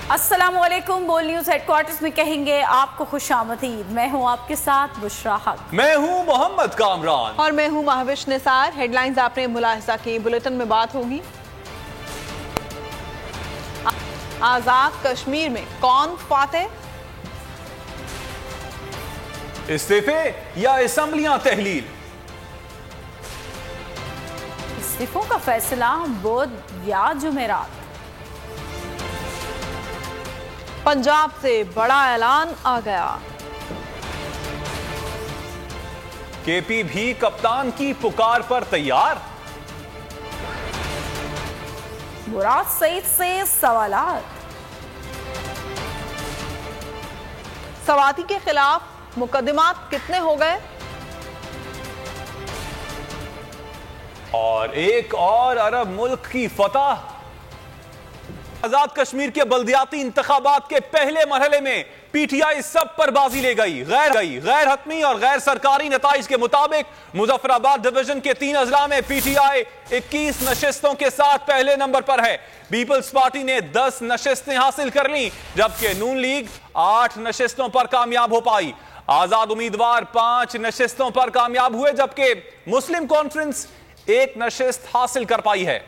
अस्सलामुअलैकुम। बोल news headquarters में कहेंगे आपको खुशामदीद। मैं हूं आपके साथ बुशरा हक। मैं हूं मोहम्मद कामरान और मैं हूं महविश निसार। हेडलाइंस आपने मुलाहिजा की, बुलेटिन में बात होगी। आजाद कश्मीर में कौन फातेह? इस्तीफे या असम्बलियां तहलील? इस्तीफों का फैसला बुध या जुमेरात? पंजाब से बड़ा ऐलान आ गया। केपी भी कप्तान की पुकार पर तैयार? मुराद सईद से सवालात। सवाती के खिलाफ मुकदमात कितने हो गए? और एक और अरब मुल्क की फतह। आजाद कश्मीर के बल्दियाती इंतखाबात के पहले मरहले में पीटीआई सब पर बाजी ले गई। गैर हतमी और गैर सरकारी नताइज के मुताबिक मुजफ्फराबाद डिवीजन के 3 अजला में पीटीआई 21 नशिस्तों के साथ पहले नंबर पर है। पीपल्स पार्टी ने 10 नशिस्तें हासिल कर ली, जबकि नून लीग 8 नशिस्तों पर कामयाब हो पाई। आजाद उम्मीदवार 5 नशिस्तों पर कामयाब हुए, जबकि मुस्लिम कॉन्फ्रेंस 1 नशिस्त हासिल कर पाई है।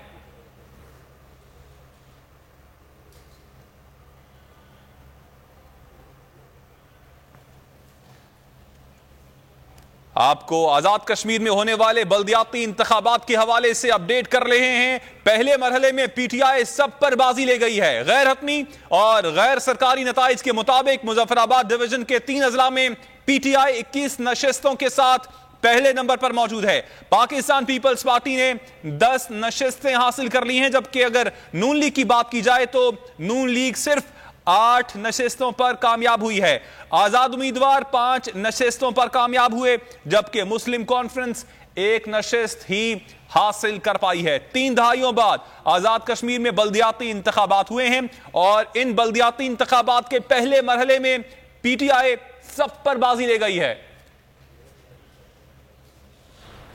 आपको आजाद कश्मीर में होने वाले बल्दियाती इंतखाबात के हवाले से अपडेट कर रहे हैं। पहले मरहले में पीटीआई सब पर बाजी ले गई है। गैर हतमी और गैर सरकारी नताइज के मुताबिक मुजफ्फराबाद डिवीजन के 3 अजला में पीटीआई 21 नशिस्तों के साथ पहले नंबर पर मौजूद है। पाकिस्तान पीपल्स पार्टी ने 10 नशिस्तें हासिल कर ली हैं, जबकि अगर नून लीग की बात की जाए तो नून लीग सिर्फ 8 नशिस्तों पर कामयाब हुई है। आजाद उम्मीदवार 5 नशिस्तों पर कामयाब हुए, जबकि मुस्लिम कॉन्फ्रेंस 1 नशिस्त ही हासिल कर पाई है। 3 दहाइयों बाद आजाद कश्मीर में बल्दियाती इंतखाबात हुए हैं और इन बल्दियाती इंतखाबात के पहले मरहले में पीटीआई सब पर बाजी ले गई है।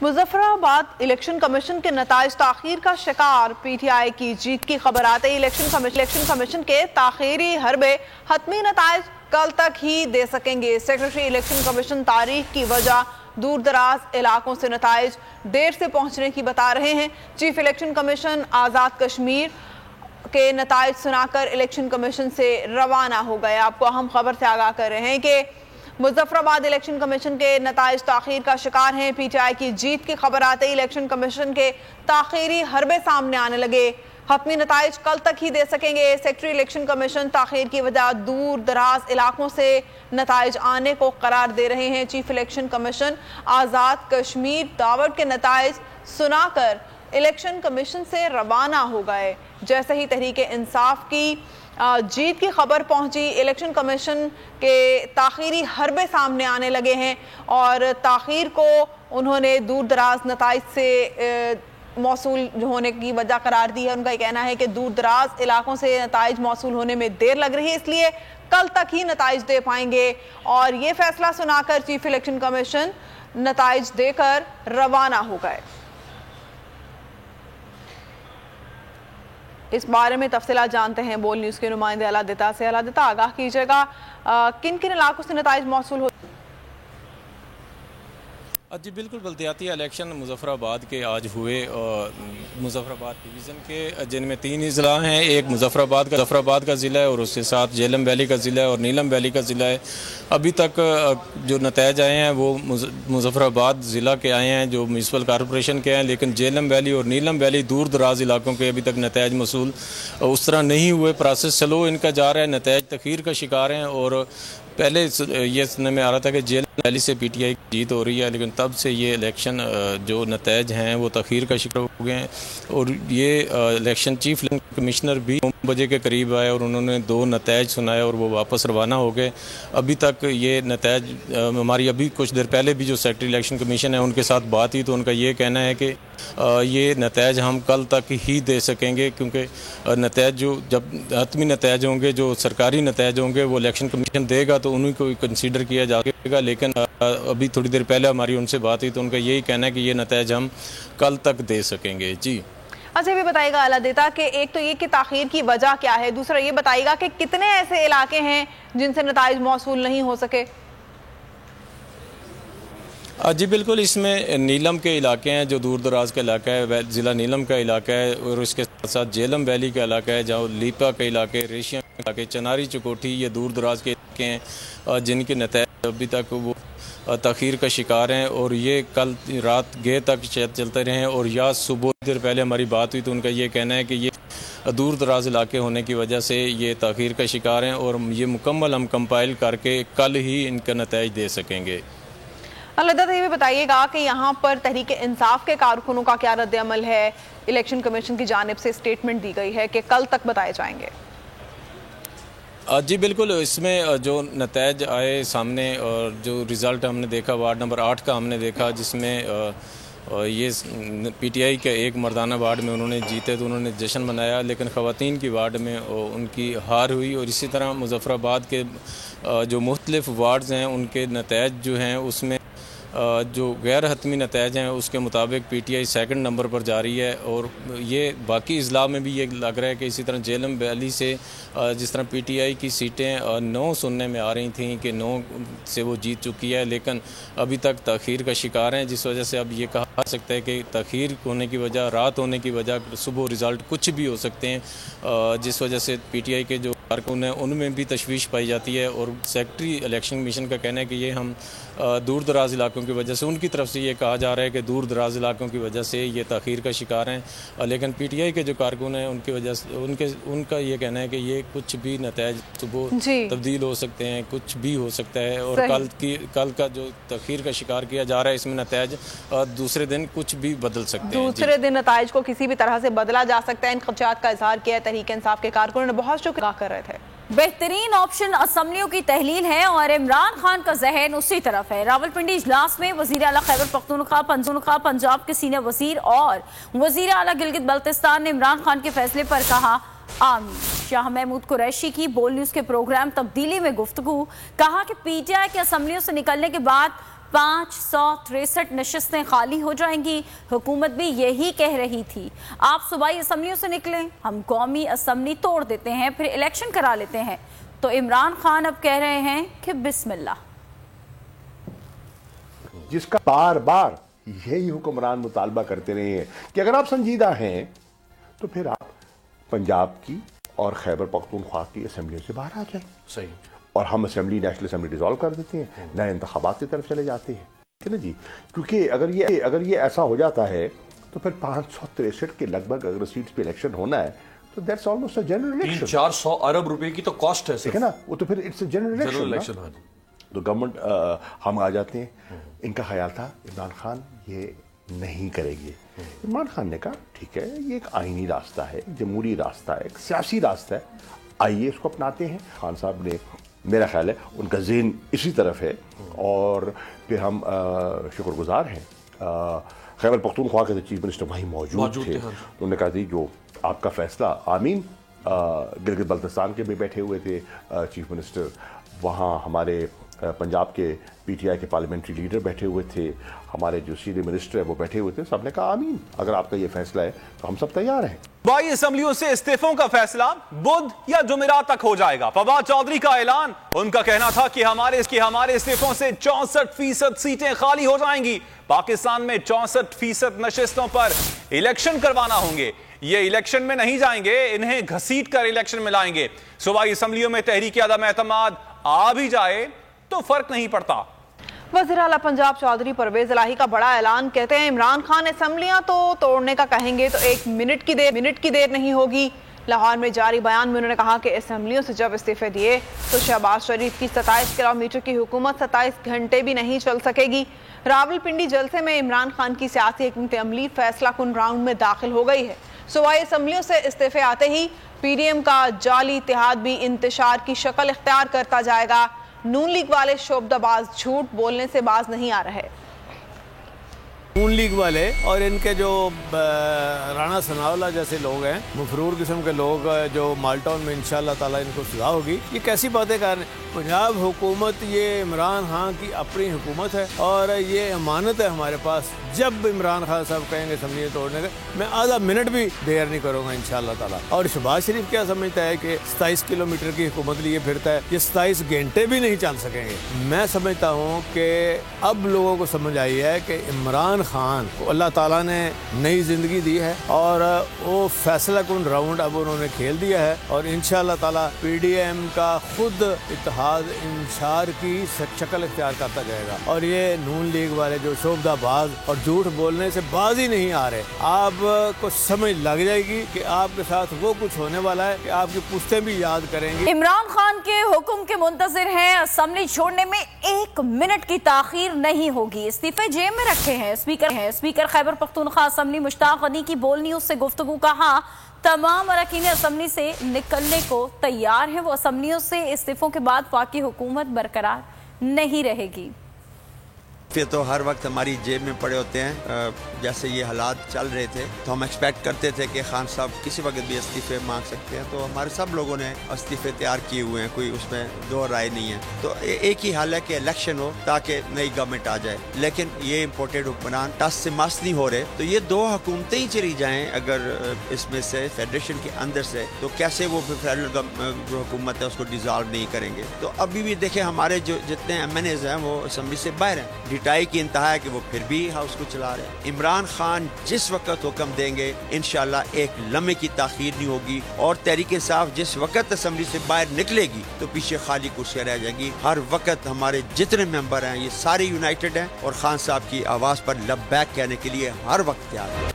मुजफ्फराबाद इलेक्शन कमीशन के नताइज ताखीर का शिकार। पीटीआई की जीत की खबर आते ही इलेक्शन कमीशन के ताखीरी हरबे हतमी नताइज कल तक ही दे सकेंगे। सेक्रेटरी इलेक्शन कमीशन तारीख की वजह दूर दराज इलाकों से नताइज देर से पहुंचने की बता रहे हैं। Chief election commission Azad Kashmir के नताइज सुनाकर इलेक्शन कमीशन से रवाना हो गए। आपको अहम खबर से आगाह कर रहे हैं कि मुजफ्फराबाद इलेक्शन कमीशन के नताइज ताखीर का शिकार हैं। पीटीआई की जीत की खबर आते ही इलेक्शन कमीशन के ताखीरी हरबे सामने आने लगे। हतमी नताइज कल तक ही दे सकेंगे। सेक्रेटरी इलेक्शन कमीशन ताखीर की वजह दूर दराज इलाकों से नताइज आने को करार दे रहे हैं। Chief election commission Azad Kashmir दावत के नताइज सुनाकर इलेक्शन कमीशन से रवाना हो गए। जैसे ही तहरीके इंसाफ की जीत की खबर पहुंची, इलेक्शन कमीशन के ताखीरी हरबे सामने आने लगे हैं और ताखीर को उन्होंने दूर दराज नताइज से मौसूल होने की वजह करार दी है। उनका कहना है कि दूर दराज इलाकों से नताइज मौसूल होने में देर लग रही है, इसलिए कल तक ही नताइज दे पाएंगे। और ये फैसला सुनाकर चीफ इलेक्शन कमीशन नताइज देकर रवाना हो गए। इस बारे में तफसीलात जानते हैं बोल न्यूज़ के नुमाइंदे अलादिता से। अलादिता, आगाह कीजिएगा किन किन इलाकों से नताइज मौसूल हो? जी बिल्कुल, बल्दियाती इलेक्शन मुजफ्फराबाद के आज हुए और मुजफ्फराबाद डिवीज़न के जिनमें 3 अजला हैं। एक मुजफ्फराबाद का ज़िला है और उसके साथ झेलम वैली का ज़िला है और नीलम वैली का ज़िला है। अभी तक जो नताइज आए हैं वो मुजफ्फराबाद ज़िला के आए हैं, जो म्यूनसिपल कॉरपोरेशन के हैं, लेकिन झेलम वैली और नीलम वैली दूर दराज इलाकों के अभी तक नताइज मौसूल उस तरह नहीं हुए। प्रोसेस स्लो इनका जा रहा है, नताइज तखीर का शिकार हैं। और पहले ये सुनने में आ रहा था कि झेलम वैली से पीटीआई की जीत हो रही है, लेकिन तब से ये इलेक्शन जो नताइज हैं वो तखीर का शिकार हो गए हैं। और ये इलेक्शन चीफ इलेक्शन कमिश्नर भी 9 बजे के करीब आए और उन्होंने 2 नताइज सुनाए और वो वापस रवाना हो गए। अभी तक ये नताइज हमारी अभी कुछ देर पहले भी जो सेक्रेटरी इलेक्शन कमीशन है उनके साथ बात हुई, तो उनका ये कहना है कि ये नताइज हम कल तक ही दे सकेंगे, क्योंकि नताइज जो जब हतमी नताइज होंगे, जो सरकारी नताइज होंगे, वो इलेक्शन कमीशन देगा तो उन्हीं को कंसीडर किया जाएगा। लेकिन अभी थोड़ी देर पहले हमारी उनसे बात हुई तो उनका यही कहना है कि ये नताइज हम कल तक दे सकेंगे। जी अच्छा, ये बताइएगा अलादेता कि एक तो ये कि ताखीर की वजह क्या है, दूसरा ये बताइएगा कि कितने ऐसे इलाके हैं जिनसे नताइज मौसूल नहीं हो सके। जी बिल्कुल, इसमें नीलम के इलाके हैं जो दूर दराज का इलाका है, ज़िला नीलम का इलाका है, और उसके साथ साथ झेलम वैली का इलाका है जहाँ लीपा के इलाके, रेशिया के इलाके, चनारी चकोठी, ये दूर दराज के इलाके हैं जिनके नतीजे अभी तक वो तख़ीर का शिकार हैं। और ये कल रात गए तक चलते रहे और या सुबह देर पहले हमारी बात हुई तो उनका ये कहना है कि ये दूर दराज इलाके होने की वजह से ये तख़ीर का शिकार हैं और ये मुकम्मल हम कंपाइल करके कल ही इनका नतीजा दे सकेंगे। अलादेता, ये भी बताइएगा कि यहाँ पर तहरीक इंसाफ के कारकुनों का क्या रद्द अमल है? इलेक्शन कमीशन की जानिब से स्टेटमेंट दी गई है कि कल तक बताए जाएंगे। जी बिल्कुल, इसमें जो नतीजे आए सामने और जो रिज़ल्ट हमने देखा वार्ड नंबर 8 का हमने देखा, जिसमें ये पीटीआई के एक मर्दाना वार्ड में उन्होंने जीते तो उन्होंने जश्न मनाया, लेकिन ख़वातीन की वार्ड में उनकी हार हुई। और इसी तरह मुज़फ़्फ़राबाद के जो मुख्तलिफ वार्ड्स हैं उनके नतीजे जो हैं उसमें जो गैर हतमी नतीजे हैं उसके मुताबिक पीटीआई सेकंड नंबर पर जा रही है। और ये बाकी अजला में भी ये लग रहा है कि इसी तरह झेलम वैली से जिस तरह पीटीआई की सीटें 9 सुनने में आ रही थी कि 9 से वो जीत चुकी है, लेकिन अभी तक तख़ीर का शिकार हैं, जिस वजह से अब ये कहा जा सकता है कि तख़ीर होने की वजह, रात होने की वजह, सुबह रिज़ल्ट कुछ भी हो सकते हैं, जिस वजह से पीटीआई के जो कारकुन हैं उनमें भी तशवीश पाई जाती है। और सेक्रेटरी इलेक्शन कमीशन का कहना है कि ये हम दूर दराज इलाकों की वजह से, उनकी तरफ से ये कहा जा रहा है कि दूर दराज इलाकों की वजह से ये तख़ीर का शिकार हैं, लेकिन पीटीआई के जो कारकुन हैं उनकी वजह से उनका ये कहना है कि ये कुछ भी नतीजे सुबह तब्दील हो सकते हैं, कुछ भी हो सकता है। और कल का जो तख़ीर का शिकार किया जा रहा है इसमें नतीजे दूसरे दिन कुछ भी बदल सकते हैं, दूसरे दिन नताइज को किसी भी तरह से बदला जा सकता है। इन खदशात का इजहार किया है तहरीक इंसाफ के कारकुनों ने। बहुत शुक्रिया कर रहे थे। बेहतरीन ऑप्शन असम्बलियों की तहलील है और इमरान खान का जहन उसी तरफ है। रावलपिंडी इजलास में वजीर आला खैबर पख्तूनख्वा पंजाब के सीनियर वजीर और वजीर आला गिलगित बल्तिस्तान ने इमरान खान के फैसले पर कहा आमीन। शाह महमूद कुरैशी की बोल न्यूज के प्रोग्राम तब्दीली में गुफ्तगू, कहा कि पीटीआई के असम्बलियों से निकलने के बाद 563 नशिस्तें खाली हो जाएंगी। हुकूमत भी यही कह रही थी, आप सूबाई असम्बलियों से निकलें, हम कौमी असम्बली तोड़ देते हैं, फिर इलेक्शन करा लेते हैं। तो इमरान खान अब कह रहे हैं कि बिस्मिल्लाह। जिसका बार बार यही हुक्मरान मुतालबा करते रहे हैं कि अगर आप संजीदा हैं तो फिर आप पंजाब की और खैबर पख्तूनख्वा की असम्बलियों से बाहर आ जाएं। सही। और हम असेंबली, नेशनल असेंबली डिसॉल्व कर देते हैं, नए इंतखाबात की तरफ चले जाते हैं, ठीक है ना जी। क्योंकि अगर ये ऐसा हो जाता है तो फिर 563 के लगभग अगर सीट्स पे इलेक्शन होना है तो that's almost a general election. 400 अरब रुपए की तो कॉस्ट है, ठीक है ना, वो तो फिर इट्स अ जनरल इलेक्शन। तो गवर्नमेंट हम आ जाते हैं। इनका ख्याल था इमरान खान ये नहीं करेगी। इमरान खान ने कहा ठीक है, ये एक आईनी रास्ता है, जमहूरी रास्ता है, एक सियासी रास्ता है, आइए इसको अपनाते हैं। खान साहब ने, मेरा ख्याल है उनका ज़हन इसी तरफ है और फिर हम शुक्रगुजार हैं। खैबर पख्तूनख्वा के चीफ मिनिस्टर वहीं मौजूद थे। उन्होंने कहा जी जो आपका फैसला आमीन। गिलगित बल्तिस्तान के भी बैठे हुए थे चीफ मिनिस्टर, वहाँ हमारे पंजाब के पीटीआई के पार्लियामेंट्री लीडर बैठे हुए थे, हमारे जो सीनियर मिनिस्टर है वो बैठे हुए थे। सबने कहा आमीन, अगर आपका ये फैसला है तो हम सब तैयार हैं। सूबाई असम्बलियों से इस्तीफों का फैसला बुध या जुमेरात तक हो जाएगा। फवाद चौधरी का ऐलान, उनका कहना था कि हमारे इस्तीफों से 64% सीटें खाली हो जाएंगी। पाकिस्तान में 64% नशिस्तों पर इलेक्शन करवाना होंगे। ये इलेक्शन में नहीं जाएंगे, इन्हें घसीट कर इलेक्शन में लाएंगे। सूबाई असम्बलियों में तहरीक अदम एतमाद आ भी जाए तो फर्क नहीं पड़ता। वज़ीर आला पंजाब चौधरी परवेज इलाही का बड़ा ऐलान, कहते हैं इमरान खान असेंबलियां तो तोड़ने का कहेंगे तो 1 मिनट की देर नहीं होगी। लाहौर में जारी बयान में उन्होंने कहा कि असेंबलियों से जब इस्तीफे दिए तो शहबाज शरीफ की 27 किलोमीटर की हुकूमत 27 घंटे भी नहीं चल सकेगी। रावलपिंडी जलसे में इमरान खान की सियासी हिकमत अमली फैसला कुन राउंड में दाखिल हो गई है। सूबाई असेंबलियों से इस्तीफे आते ही पीडीएम का जाली इत्तेहाद भी इंतशार की शक्ल इख्तियार करता जाएगा। नून लीग वाले शोबदाबाज झूठ बोलने से बाज नहीं आ रहे। नून लीग वाले और इनके जो राणा सनाउल्लाह जैसे लोग हैं, मफरूर किस्म के लोग जो माल्टाउन में इंशाअल्लाह ताला इनको सजा होगी, ये कैसी बातें कर रहे हैं। पंजाब हुकूमत ये इमरान खान की अपनी हुकूमत है और ये अमानत है हमारे पास। जब इमरान खान साहब कहेंगे असम्बली तोड़ने का, मैं आधा मिनट भी देर नहीं करूँगा इंशाअल्लाह ताला। और शहबाज शरीफ क्या समझता है कि 27 किलोमीटर की हुकूमत लिए फिरता है, ये 27 घंटे भी नहीं चल सकेंगे। मैं समझता हूँ कि अब लोगों को समझ आई है कि इमरान खान को अल्लाह ताला ने नई ज़िंदगी दी है और वो फैसला कुन राउंड अब उन्होंने खेल दिया है और इंशाअल्लाह ताला PDM का खुद इत्तेहाद इंसार की शक्ल इख्तियार करता जाएगा। और ये नून लीग वाले जो शोबदाबाज और झूठ बोलने से बाज ही नहीं आ रहे, आपको समझ लग जाएगी कि आपके साथ वो कुछ होने वाला है कि आपकी पुश्तें भी याद करेंगी। इमरान खान के हुक्म के मुंतजिर हैं, असेंबली छोड़ने में 1 मिनट की ताखीर नहीं होगी। इस्तीफे जेब में रखे हैं स्पीकर खैबर पख्तूनख्वा असेंबली मुश्ताक अली की बोल न्यूज से गुफ्तगू। कहा तमाम अरकान असेंबली से निकलने को तैयार हैं, वो असेंबलियों से इस्तीफों के बाद वाकई हुकूमत बरकरार नहीं रहेगी। फिर तो हर वक्त हमारी जेब में पड़े होते हैं। जैसे ये हालात चल रहे थे तो हम एक्सपेक्ट करते थे कि खान साहब किसी वक्त भी इस्तीफे मांग सकते हैं, तो हमारे सब लोगों ने इस्तीफे तैयार किए हुए हैं, कोई उसमें दो राय नहीं है। तो एक ही हाल है कि इलेक्शन हो ताकि नई गवर्नमेंट आ जाए, लेकिन ये इम्पोर्टेड हुक्मरान टस से मस नहीं हो रहे, तो ये 2 हुकूमतें ही चली जाएँ अगर इसमें से फेडरेशन के अंदर से, तो कैसे वो फेडरल हुकूमत है उसको डिजॉल्व नहीं करेंगे। तो अभी भी देखें हमारे जो जितने MNAs हैं वो असम्बली से बाहर हैं, पिटाई की इंतहा है कि वो फिर भी हाउस को चला रहे हैं। इमरान खान जिस वक्त हुक्म देंगे इंशाल्लाह एक लम्हे की ताखीर नहीं होगी और तहरीक इंसाफ जिस वक्त असेंबली से बाहर निकलेगी तो पीछे खाली कुर्सियां रह जाएंगी। हर वक्त हमारे जितने मेंबर हैं ये सारे यूनाइटेड हैं और खान साहब की आवाज़ पर लब्बैक कहने के लिए हर वक्त तैयार है।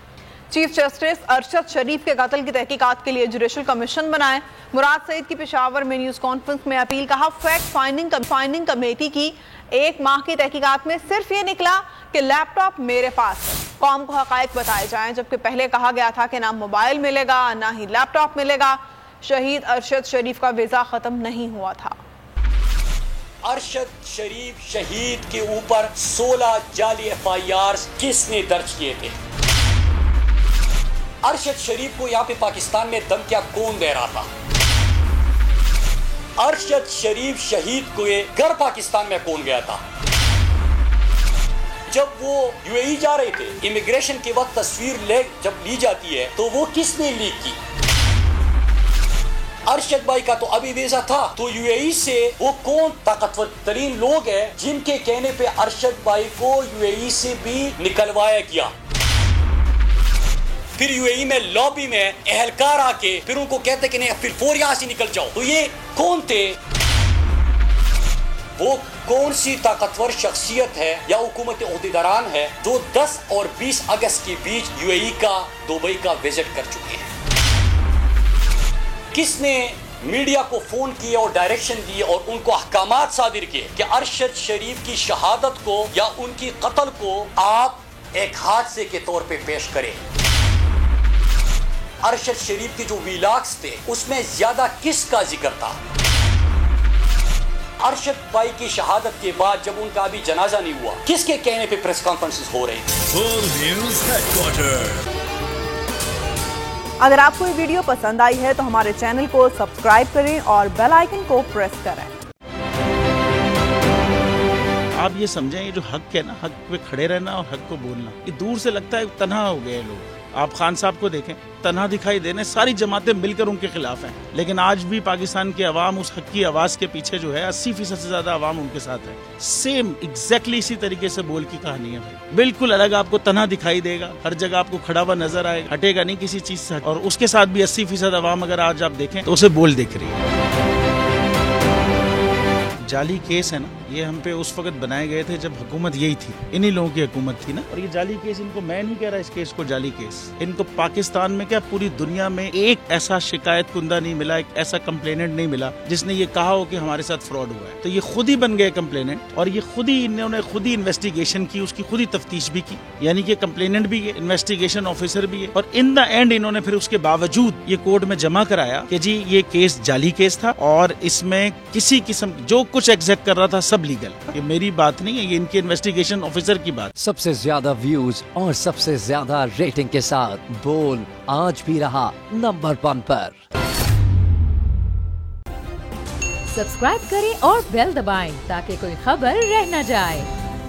चीफ जस्टिस अरशद शरीफ के कत्ल की तहकीकात के लिए जुडिशल कमीशन बनाए। मुराद सईद की पेशावर में न्यूज कॉन्फ्रेंस में अपील। कहा फैक्ट फाइंडिंग कमेटी की 1 माह की तहकीकात में सिर्फ ये निकला कि लैपटॉप मेरे पास है, कौम को हकायक बताए जाएं, जबकि पहले कहा गया था कि ना मोबाइल मिलेगा ना ही लैपटॉप मिलेगा। शहीद अरशद शरीफ का वीजा खत्म नहीं हुआ था। अरशद शरीफ शहीद के ऊपर 16 जाली FIRs किसने दर्ज किए थे? अरशद शरीफ को यहाँ पे पाकिस्तान में धमकियां कौन दे रहा था? अरशद शरीफ शहीद को घर पाकिस्तान में कौन गया था? जब वो UAE जा रहे थे, इमिग्रेशन के वक्त तस्वीर जब ली जाती है तो वो किसने लीक की? अरशद भाई का तो अभी वीजा था, तो UAE से वो कौन ताकतवर तरीन लोग हैं जिनके कहने पे अरशद भाई को UAE से भी निकलवाया गया? फिर UAE में लॉबी में एहलकार आके फिर उनको कहते कि नहीं फिर 4 यहाँ से निकल जाओ। तो ये कौन थे? वो कौन सी ताकतवर शख्सियत है या हुकूमत ओहदेदारान है जो 10 और 20 अगस्त के बीच UAE का दुबई का विजिट कर चुके हैं? किसने मीडिया को फोन किया और डायरेक्शन दी और उनको अहकामात सादिर किए कि अरशद शरीफ की शहादत को या उनकी कत्ल को आप एक हादसे के तौर पे पेश करें? अरशद शरीफ के जो वीलॉग्स थे उसमें ज्यादा किसका जिक्र था? अरशद भाई की शहादत के बाद जब उनका अभी जनाजा नहीं हुआ, किसके कहने पे प्रेस कॉन्फ्रेंसेस हो रही? अगर आपको ये वीडियो पसंद आई है तो हमारे चैनल को सब्सक्राइब करें और बेल आइकन को प्रेस करें। आप ये समझें, ये जो हक है ना, हक पे खड़े रहना और हक को बोलना, ये दूर से लगता है तन्हा हो गए लोग। आप खान साहब को देखें, तन्हा दिखाई देने, सारी जमातें मिलकर उनके खिलाफ हैं, लेकिन आज भी पाकिस्तान की आवाम उस हक की आवाज़ के पीछे जो है 80% से ज़्यादा आवाम उनके साथ है। सेम एग्जैक्टली इसी तरीके से बोल की कहानी है भाई, बिल्कुल अलग आपको तन्हा दिखाई देगा, हर जगह आपको खड़ा हुआ नजर आएगा, हटेगा नहीं किसी चीज़ से। और उसके साथ भी 80% आवाम अगर आज आप देखें तो उसे बोल दिख रही है। जाली केस है ना, ये हम पे उस वक्त बनाए गए थे जब हुकूमत यही थी, इन्हीं लोगों की हुकूमत थी ना। और ये जाली केस, इनको मैं नहीं कह रहा इस केस को जाली केस, इनको पाकिस्तान में क्या पूरी दुनिया में एक ऐसा शिकायत कुंदा नहीं मिला, एक ऐसा कंप्लेनेंट नहीं मिला जिसने ये कहा हो कि हमारे साथ फ्रॉड हुआ है। तो ये खुद ही बन गए कंप्लेनेंट और ये खुद ही इन्होंने खुद ही इन्वेस्टिगेशन की, उसकी खुद ही तफ्तीश भी की, यानी कि कंप्लेनेंट भी है, इन्वेस्टिगेशन ऑफिसर भी है। और इन द एंड इन्होंने फिर उसके बावजूद ये कोर्ट में जमा कराया कि जी ये केस जाली केस था और इसमें किसी किस्म जो कुछ एग्जैक्ट कर रहा था सब लीगल। ये मेरी बात नहीं है, ये इनके इन्वेस्टिगेशन ऑफिसर की बात। सबसे ज्यादा व्यूज और सबसे ज्यादा रेटिंग के साथ बोल आज भी रहा नंबर 1 पर। सब्सक्राइब करें और बेल दबाएं ताकि कोई खबर रह न जाए।